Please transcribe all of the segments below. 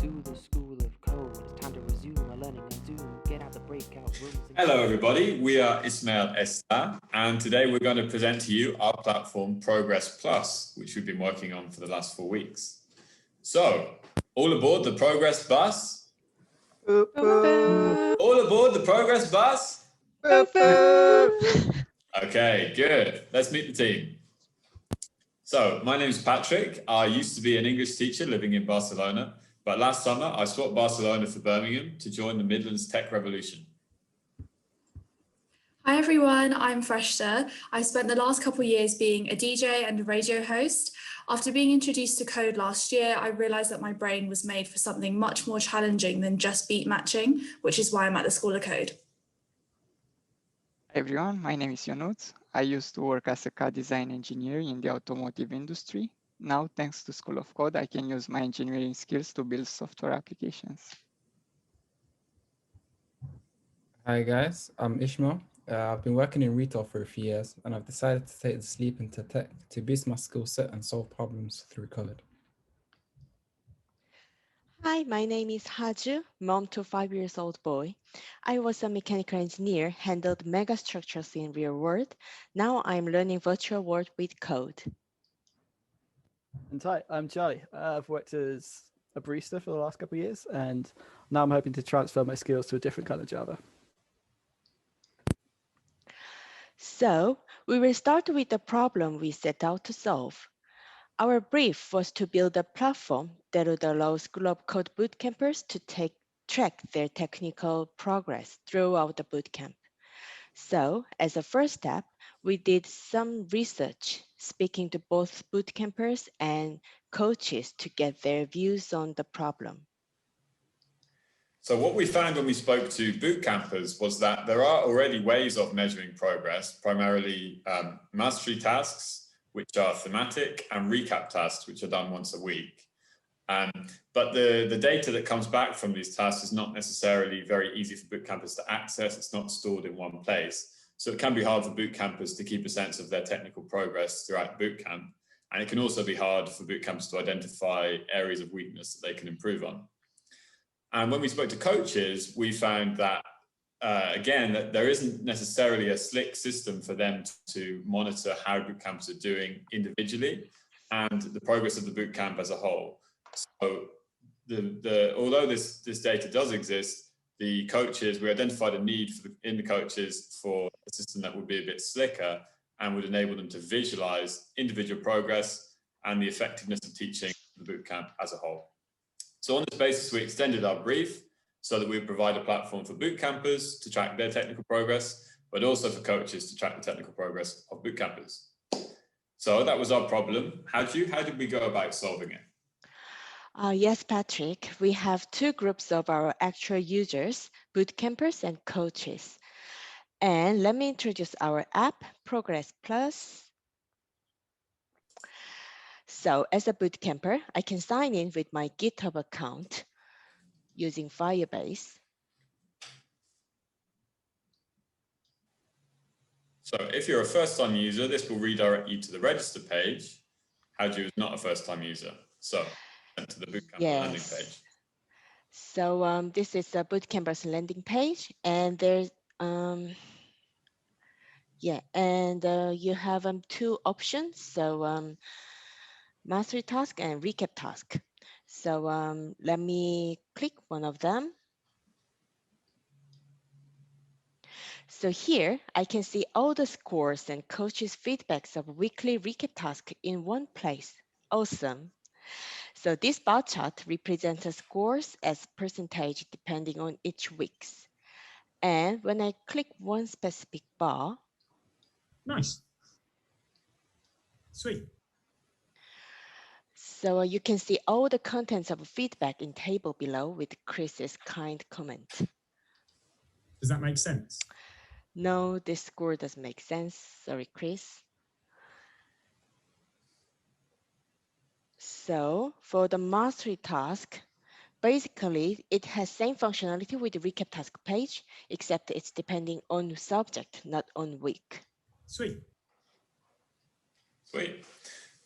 to the School of Code. It's time to resume our learning on Zoom. Get out the breakout rooms. Hello everybody, we are Ismail, Esta, and today we're going to present to you our platform Progress Plus, which we've been working on for the last 4 weeks. So, all aboard the Progress Bus? All aboard the Progress Bus? Okay, good. Let's meet the team. So, my name is Patrick. I used to be an English teacher living in Barcelona, but last summer I swapped Barcelona for Birmingham to join the Midlands Tech Revolution. Hi everyone, I'm Esta. I spent the last couple of years being a DJ and a radio host. After being introduced to code last year, I realised that my brain was made for something much more challenging than just beat matching, which is why I'm at the School of Code. Hi everyone, my name is Ionut. I used to work as a car design engineer in the automotive industry. Now, thanks to School of Code, I can use my engineering skills to build software applications. Hi guys, I'm Ismail. I've been working in retail for a few years and I've decided to take this leap into tech to boost my skill set and solve problems through code. Hi, my name is Haju, mom to a 5-year-old boy. I was a mechanical engineer, handled megastructures in real world. Now I'm learning virtual world with code. And hi, I'm Charlie. I've worked as a barista for the last couple of years, and now I'm hoping to transfer my skills to a different kind of Java. So we will start with the problem we set out to solve. Our brief was to build a platform that would allow School of Code bootcampers to track their technical progress throughout the bootcamp. So as a first step, we did some research, speaking to both bootcampers and coaches to get their views on the problem. So what we found when we spoke to bootcampers was that there are already ways of measuring progress, primarily mastery tasks, which are thematic, and recap tasks, which are done once a week. But the data that comes back from these tasks is not necessarily very easy for bootcampers to access. It's not stored in one place. So it can be hard for bootcampers to keep a sense of their technical progress throughout bootcamp. And it can also be hard for bootcampers to identify areas of weakness that they can improve on. And when we spoke to coaches, we found that, again, that there isn't necessarily a slick system for them to monitor how bootcampers are doing individually and the progress of the bootcamp as a whole. So although this data does exist, we identified a need in the coaches for a system that would be a bit slicker and would enable them to visualize individual progress and the effectiveness of teaching the bootcamp as a whole. So on this basis, we extended our brief so that we would provide a platform for bootcampers to track their technical progress, but also for coaches to track the technical progress of bootcampers. So that was our problem. How did we go about solving it? Yes, Patrick, we have two groups of our actual users, bootcampers and coaches. And let me introduce our app, Progress Plus. So as a bootcamper, I can sign in with my GitHub account using Firebase. So if you're a first-time user, this will redirect you to the register page. Haju is not a first-time user, so to the bootcamp landing page. So this is a bootcamper's landing page, and there's you have two options. So mastery task and recap task. So let me click one of them. So here I can see all the scores and coaches' feedbacks of weekly recap task in one place. Awesome. So this bar chart represents the scores as percentage depending on each week's. And when I click one specific bar. Nice. Sweet. So you can see all the contents of feedback in table below with Chris's kind comment. Does that make sense? No, this score doesn't make sense. Sorry, Chris. So for the mastery task, basically it has same functionality with the recap task page, except it's depending on subject, not on week. Sweet. Sweet.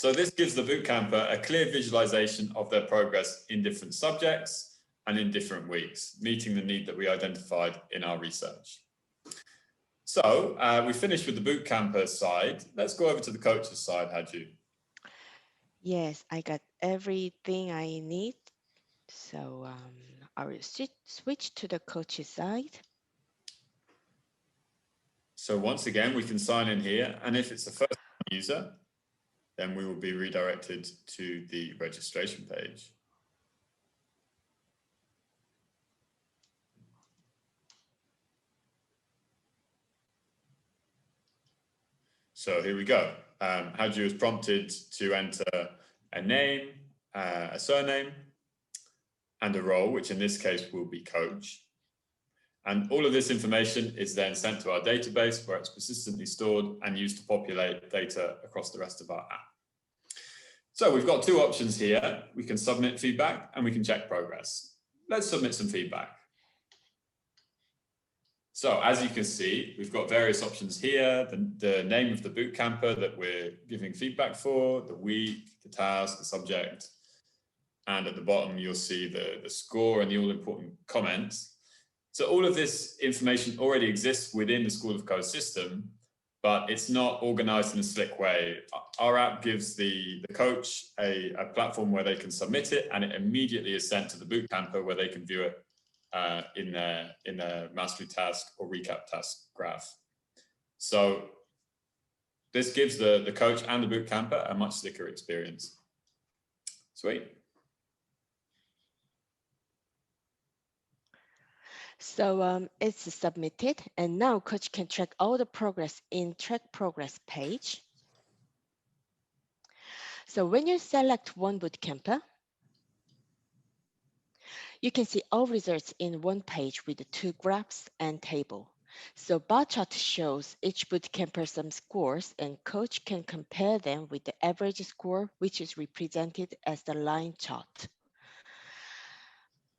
So this gives the bootcamper a clear visualization of their progress in different subjects and in different weeks, meeting the need that we identified in our research. So we finished with the bootcamper side. Let's go over to the coach's side, Haju. Yes, I got everything I need. So I will switch to the coach's side. So once again, we can sign in here. And if it's a first-time user, then we will be redirected to the registration page. So here we go. Haju is prompted to enter a name, a surname, and a role, which in this case will be coach. And all of this information is then sent to our database where it's persistently stored and used to populate data across the rest of our app. So we've got two options here. We can submit feedback and we can check progress. Let's submit some feedback. So as you can see, we've got various options here, the name of the bootcamper that we're giving feedback for, the week, the task, the subject, and at the bottom, you'll see the score and the all-important comments. So all of this information already exists within the School of Code system, but it's not organized in a slick way. Our app gives the coach a platform where they can submit it, and it immediately is sent to the bootcamper where they can view it in their mastery task or recap task graph. So this gives the coach and the bootcamper a much slicker experience. Sweet. So it's submitted, and now coach can track all the progress in track progress page. So when you select one bootcamper, you can see all results in one page with the two graphs and table. So bar chart shows each bootcamper some scores, and coach can compare them with the average score, which is represented as the line chart.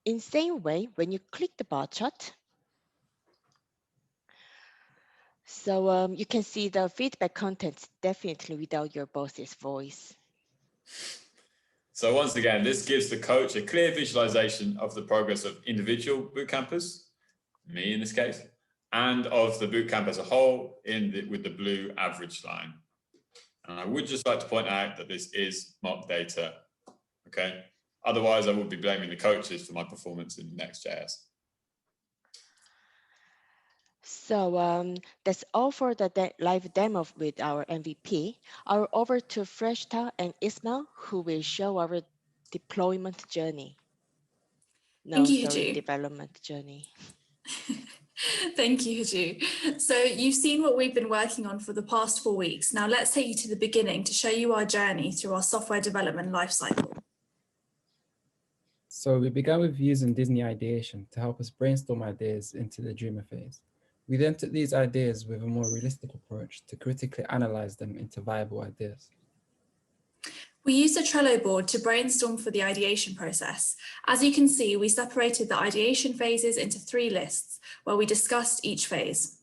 In same way, when you click the bar chart, so you can see the feedback contents definitely without your boss's voice. So once again, this gives the coach a clear visualization of the progress of individual bootcampers, me in this case, and of the bootcamp as a whole with the blue average line. And I would just like to point out that this is mock data, okay? Otherwise, I would be blaming the coaches for my performance in Next.js. So that's all for the live demo with our MVP. I'll over to Esta and Ismail, who will show our deployment journey. Thank you, Haju. Development journey. Thank you, Haju. So you've seen what we've been working on for the past 4 weeks. Now let's take you to the beginning to show you our journey through our software development lifecycle. So we began with using Disney ideation to help us brainstorm ideas into the dreamer phase. We then took these ideas with a more realistic approach to critically analyze them into viable ideas. We used a Trello board to brainstorm for the ideation process. As you can see, we separated the ideation phases into 3 lists where we discussed each phase.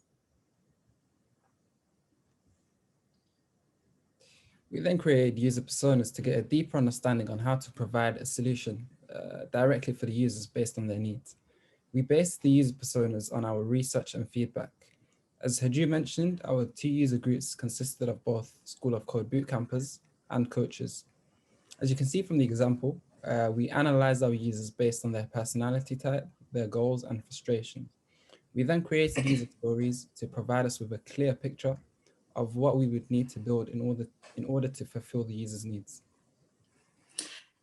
We then created user personas to get a deeper understanding on how to provide a solution directly for the users based on their needs. We based the user personas on our research and feedback. As Haju mentioned, our 2 user groups consisted of both School of Code bootcampers and coaches. As you can see from the example, we analyzed our users based on their personality type, their goals and frustrations. We then created user stories to provide us with a clear picture of what we would need to build in order to fulfill the user's needs.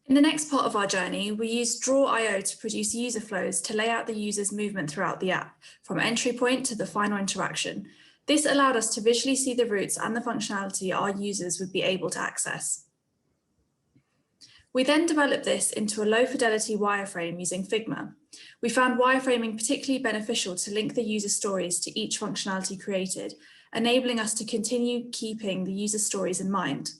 In the next part of our journey, we used Draw.io to produce user flows to lay out the user's movement throughout the app, from entry point to the final interaction. This allowed us to visually see the routes and the functionality our users would be able to access. We then developed this into a low-fidelity wireframe using Figma. We found wireframing particularly beneficial to link the user stories to each functionality created, enabling us to continue keeping the user stories in mind.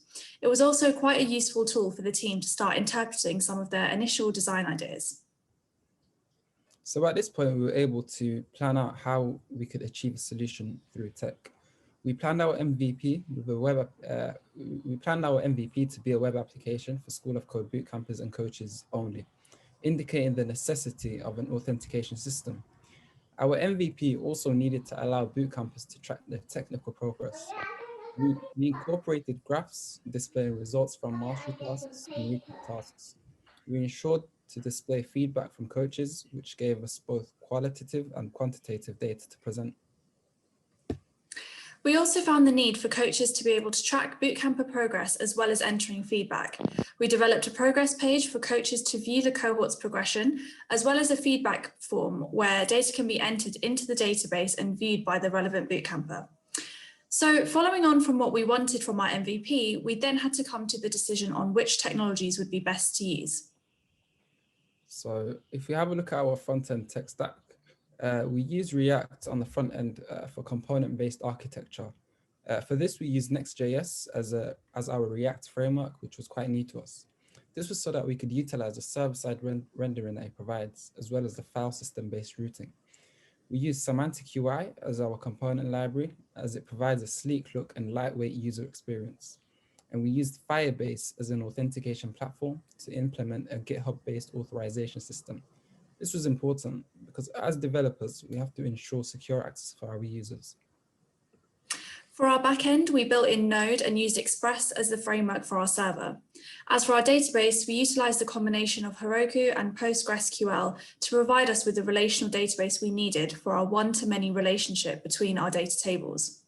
It was also quite a useful tool for the team to start interpreting some of their initial design ideas. So at this point, we were able to plan out how we could achieve a solution through tech. We planned our MVP with a we planned our MVP to be a web application for School of Code bootcampers and coaches only, indicating the necessity of an authentication system. Our MVP also needed to allow bootcampers to track their technical progress. We incorporated graphs displaying results from mastery tasks and recap tasks. We ensured to display feedback from coaches, which gave us both qualitative and quantitative data to present. We also found the need for coaches to be able to track bootcamper progress as well as entering feedback. We developed a progress page for coaches to view the cohort's progression, as well as a feedback form where data can be entered into the database and viewed by the relevant bootcamper. So following on from what we wanted from our MVP, we then had to come to the decision on which technologies would be best to use. So if we have a look at our front-end tech stack, we use React on the front end for component-based architecture. For this, we use Next.js as our React framework, which was quite new to us. This was so that we could utilize the server-side rendering that it provides, as well as the file system-based routing. We use Semantic UI as our component library, as it provides a sleek look and lightweight user experience. And we used Firebase as an authentication platform to implement a GitHub-based authorization system. This was important because as developers, we have to ensure secure access for our users. For our backend, we built in Node and used Express as the framework for our server. As for our database, we utilized a combination of Heroku and PostgreSQL to provide us with the relational database we needed for our one-to-many relationship between our data tables.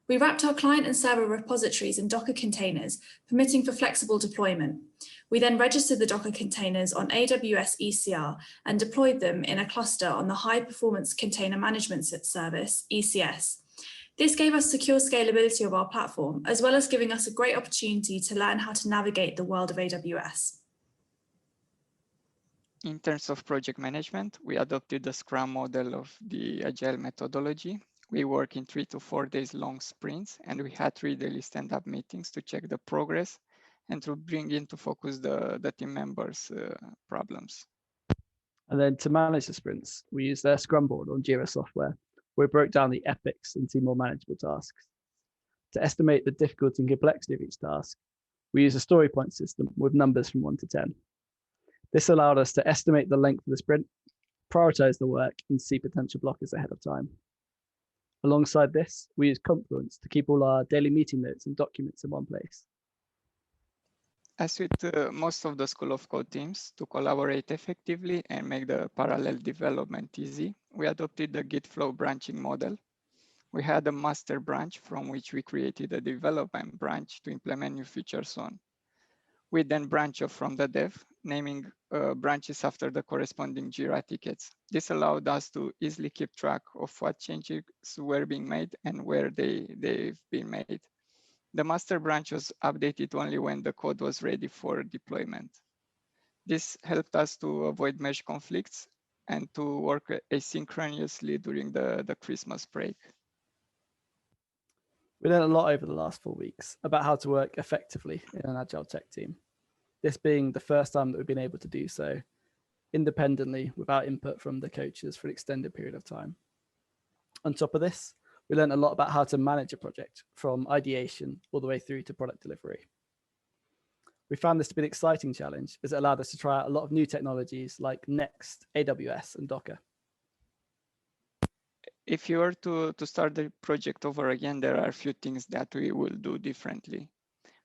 We wrapped our client and server repositories in Docker containers, permitting for flexible deployment. We then registered the Docker containers on AWS ECR and deployed them in a cluster on the High Performance Container Management Service, ECS. This gave us secure scalability of our platform, as well as giving us a great opportunity to learn how to navigate the world of AWS. In terms of project management, we adopted the Scrum model of the Agile methodology. We work in 3 to 4 days long sprints, and we had 3 daily stand-up meetings to check the progress and to bring into focus the team members' problems. And then to manage the sprints, we used their Scrum board on Jira software, where we broke down the epics into more manageable tasks. To estimate the difficulty and complexity of each task, we use a story point system with numbers from 1 to 10. This allowed us to estimate the length of the sprint, prioritize the work, and see potential blockers ahead of time. Alongside this, we use Confluence to keep all our daily meeting notes and documents in one place. As with most of the School of Code teams, to collaborate effectively and make the parallel development easy, we adopted the Git flow branching model. We had a master branch from which we created a development branch to implement new features on. We then branch off from the dev, naming branches after the corresponding Jira tickets. This allowed us to easily keep track of what changes were being made and where they've been made. The master branch was updated only when the code was ready for deployment. This helped us to avoid mesh conflicts and to work asynchronously during the Christmas break. We learned a lot over the last 4 weeks about how to work effectively in an agile tech team. This being the first time that we've been able to do so independently without input from the coaches for an extended period of time. On top of this, we learned a lot about how to manage a project from ideation all the way through to product delivery. We found this to be an exciting challenge as it allowed us to try out a lot of new technologies like Next, AWS, and Docker. If you were to start the project over again, there are a few things that we will do differently.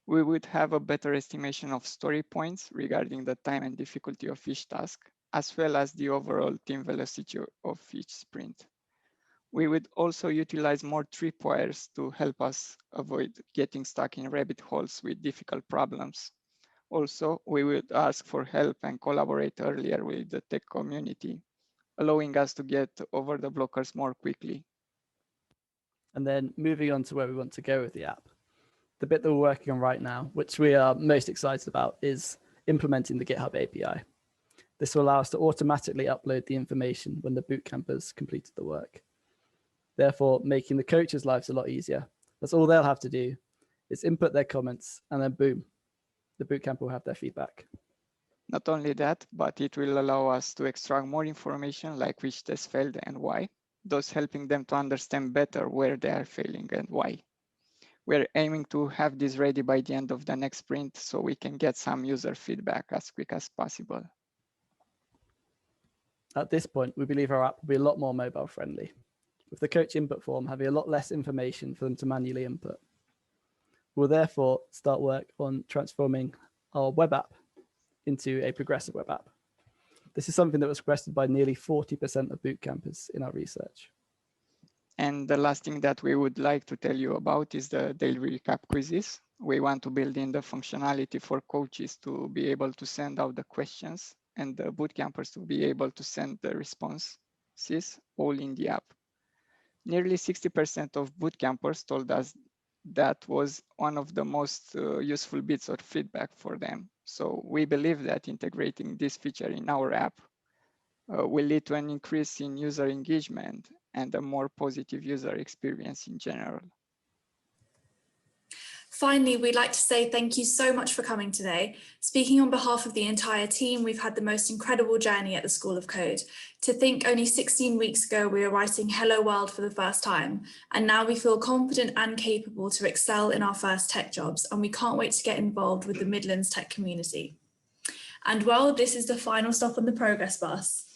We would have a better estimation of story points regarding the time and difficulty of each task, as well as the overall team velocity of each sprint. We would also utilize more tripwires to help us avoid getting stuck in rabbit holes with difficult problems. Also, we would ask for help and collaborate earlier with the tech community, allowing us to get over the blockers more quickly. And then moving on to where we want to go with the app. The bit that we're working on right now, which we are most excited about, is implementing the GitHub API. This will allow us to automatically upload the information when the bootcampers completed the work, therefore making the coaches' lives a lot easier. That's all they'll have to do is input their comments, and then boom, the bootcamper will have their feedback. Not only that, but it will allow us to extract more information like which test failed and why, thus helping them to understand better where they are failing and why. We're aiming to have this ready by the end of the next sprint so we can get some user feedback as quick as possible. At this point, we believe our app will be a lot more mobile friendly, with the coach input form having a lot less information for them to manually input. We'll therefore start work on transforming our web app into a progressive web app. This is something that was requested by nearly 40% of bootcampers in our research. And the last thing that we would like to tell you about is the daily recap quizzes. We want to build in the functionality for coaches to be able to send out the questions and the bootcampers to be able to send the responses all in the app. Nearly 60% of bootcampers told us that was one of the most useful bits of feedback for them. So we believe that integrating this feature in our app will lead to an increase in user engagement and a more positive user experience in general. Finally, we'd like to say thank you so much for coming today. Speaking on behalf of the entire team, we've had the most incredible journey at the School of Code. To think only 16 weeks ago, we were writing Hello World for the first time, and now we feel confident and capable to excel in our first tech jobs, and we can't wait to get involved with the Midlands tech community. And well, this is the final stop on the progress bus.